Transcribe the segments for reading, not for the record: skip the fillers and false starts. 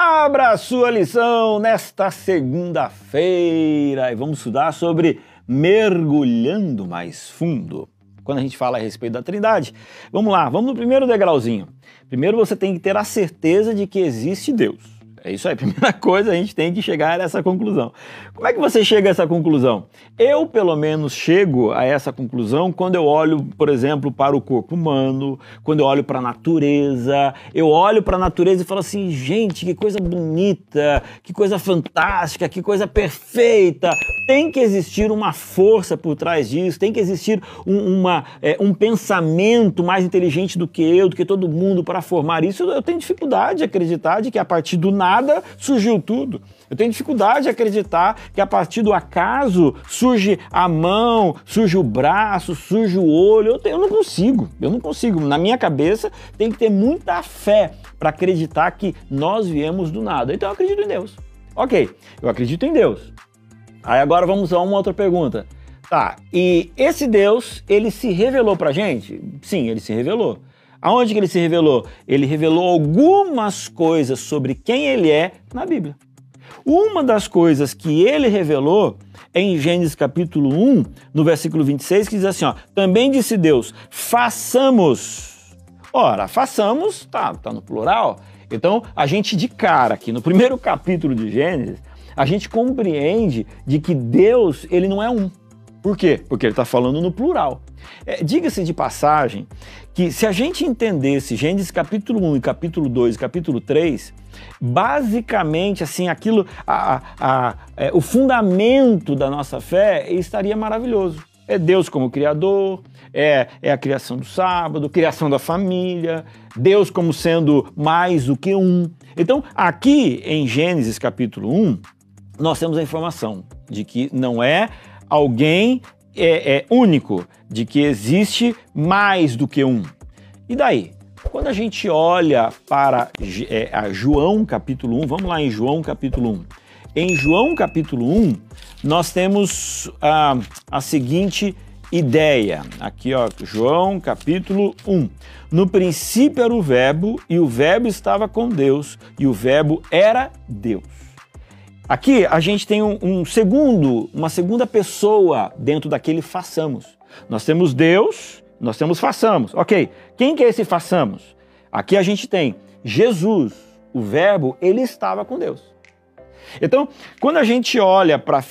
Abra a sua lição nesta segunda-feira e vamos estudar sobre mergulhando mais fundo. Quando a gente fala a respeito da Trindade, vamos lá, vamos no primeiro degrauzinho. Primeiro você tem que ter a certeza de que existe Deus. É isso aí, primeira coisa, a gente tem que chegar a essa conclusão. Como é que você chega a essa conclusão? Eu, pelo menos, chego a essa conclusão quando eu olho, por exemplo, para o corpo humano, quando eu olho para a natureza, eu olho para a natureza e falo assim, gente, que coisa bonita, que coisa fantástica, que coisa perfeita. Tem que existir uma força por trás disso, tem que existir um pensamento mais inteligente do que todo mundo para formar isso. Eu tenho dificuldade de acreditar de que a partir do nada surgiu tudo. Eu tenho dificuldade de acreditar que a partir do acaso surge a mão, surge o braço, surge o olho. Eu não consigo. Na minha cabeça tem que ter muita fé para acreditar que nós viemos do nada. Então eu acredito em Deus. Ok, eu acredito em Deus. Aí agora vamos a uma outra pergunta. Tá, e esse Deus, ele se revelou pra gente? Sim, ele se revelou. Aonde que ele se revelou? Ele revelou algumas coisas sobre quem ele é na Bíblia. Uma das coisas que ele revelou é em Gênesis capítulo 1, no versículo 26, que diz assim, ó, também disse Deus, façamos. Ora, façamos, tá no plural. Então, a gente de cara aqui, no primeiro capítulo de Gênesis, a gente compreende de que Deus, ele não é um. Por quê? Porque ele está falando no plural. Diga-se de passagem que se a gente entendesse Gênesis capítulo 1 e capítulo 2 e capítulo 3, basicamente assim, aquilo, o fundamento da nossa fé estaria maravilhoso. É Deus como Criador, é a criação do sábado, criação da família, Deus como sendo mais do que um. Então, aqui em Gênesis capítulo 1, nós temos a informação de que não é alguém único, de que existe mais do que um. E daí? Quando a gente olha para João capítulo 1, vamos lá em João capítulo 1. Em João capítulo 1, nós temos a seguinte ideia. Aqui, ó, João capítulo 1. No princípio era o Verbo, e o Verbo estava com Deus, e o Verbo era Deus. Aqui a gente tem uma segunda pessoa dentro daquele façamos. Nós temos Deus, nós temos façamos. Ok, quem que é esse façamos? Aqui a gente tem Jesus, o Verbo, ele estava com Deus. Então, quando a gente olha para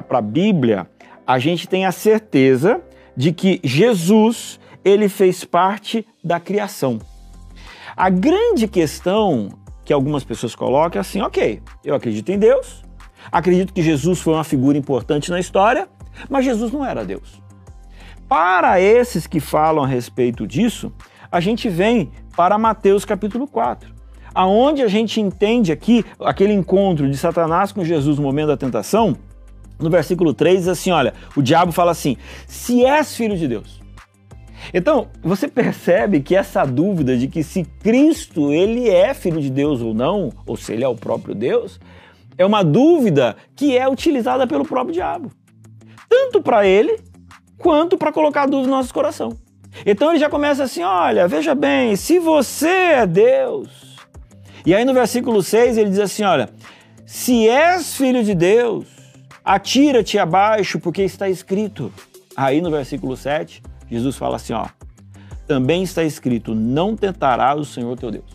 a Bíblia, a gente tem a certeza de que Jesus, ele fez parte da criação. A grande questão que algumas pessoas colocam é assim, ok, eu acredito em Deus, acredito que Jesus foi uma figura importante na história, mas Jesus não era Deus. Para esses que falam a respeito disso, a gente vem para Mateus capítulo 4, aonde a gente entende aqui aquele encontro de Satanás com Jesus no momento da tentação. No versículo 3 diz assim, olha, o diabo fala assim, se és filho de Deus. Então, você percebe que essa dúvida de que se Cristo ele é filho de Deus ou não, ou se ele é o próprio Deus, é uma dúvida que é utilizada pelo próprio diabo. Tanto para ele, quanto para colocar dúvida no nosso coração. Então ele já começa assim, olha, veja bem, se você é Deus... E aí no versículo 6 ele diz assim, olha, se és filho de Deus, atira-te abaixo, porque está escrito. Aí no versículo 7, Jesus fala assim, ó, também está escrito, não tentarás o Senhor teu Deus.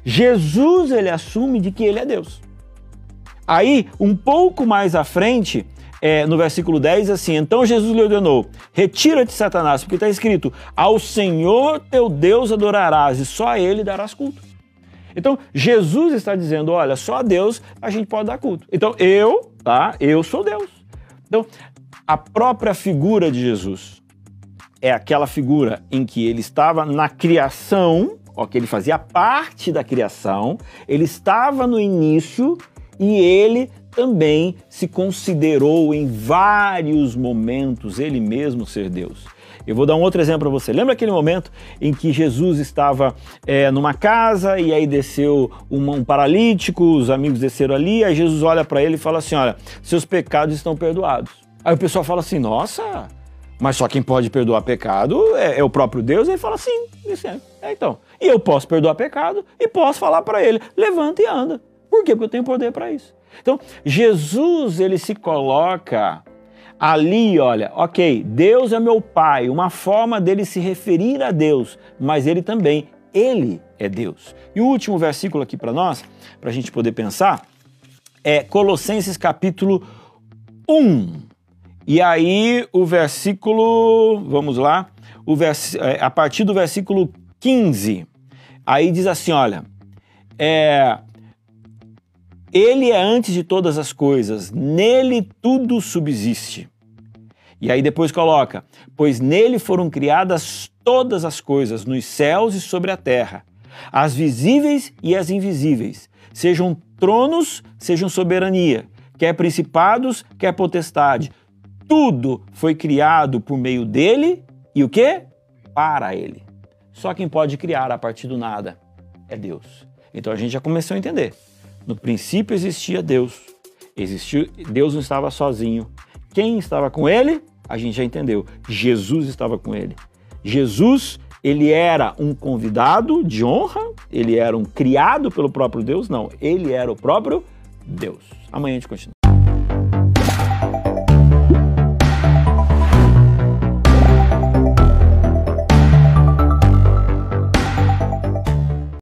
Jesus, ele assume de que ele é Deus. Aí, um pouco mais à frente, no versículo 10, assim, então Jesus lhe ordenou, retira-te, Satanás, porque está escrito, ao Senhor teu Deus adorarás e só a ele darás culto. Então, Jesus está dizendo, olha, só a Deus a gente pode dar culto. Então, eu sou Deus. Então, a própria figura de Jesus é aquela figura em que ele estava na criação, ok, ele fazia parte da criação, ele estava no início e ele também se considerou em vários momentos ele mesmo ser Deus. Eu vou dar um outro exemplo para você. Lembra aquele momento em que Jesus estava numa casa e aí desceu um paralítico, os amigos desceram ali, aí Jesus olha para ele e fala assim, olha, seus pecados estão perdoados. Aí o pessoal fala assim, nossa, mas só quem pode perdoar pecado é o próprio Deus. Aí ele fala assim, então, e eu posso perdoar pecado e posso falar para ele, levanta e anda. Por quê? Porque eu tenho poder para isso. Então, Jesus, ele se coloca ali, olha, ok, Deus é meu Pai, uma forma dele se referir a Deus, mas ele também, ele é Deus. E o último versículo aqui para nós, para a gente poder pensar, é Colossenses capítulo 1. E aí o versículo, vamos lá, a partir do versículo 15, aí diz assim, olha, ele é antes de todas as coisas, nele tudo subsiste. E aí depois coloca, pois nele foram criadas todas as coisas, nos céus e sobre a terra, as visíveis e as invisíveis, sejam tronos, sejam soberania, quer principados, quer potestade. Tudo foi criado por meio dele e o quê? Para ele. Só quem pode criar a partir do nada é Deus. Então a gente já começou a entender. No princípio existia Deus. Deus não estava sozinho. Quem estava com ele? A gente já entendeu. Jesus estava com ele. Jesus, ele era um convidado de honra? Ele era um criado pelo próprio Deus? Não, ele era o próprio Deus. Amanhã a gente continua.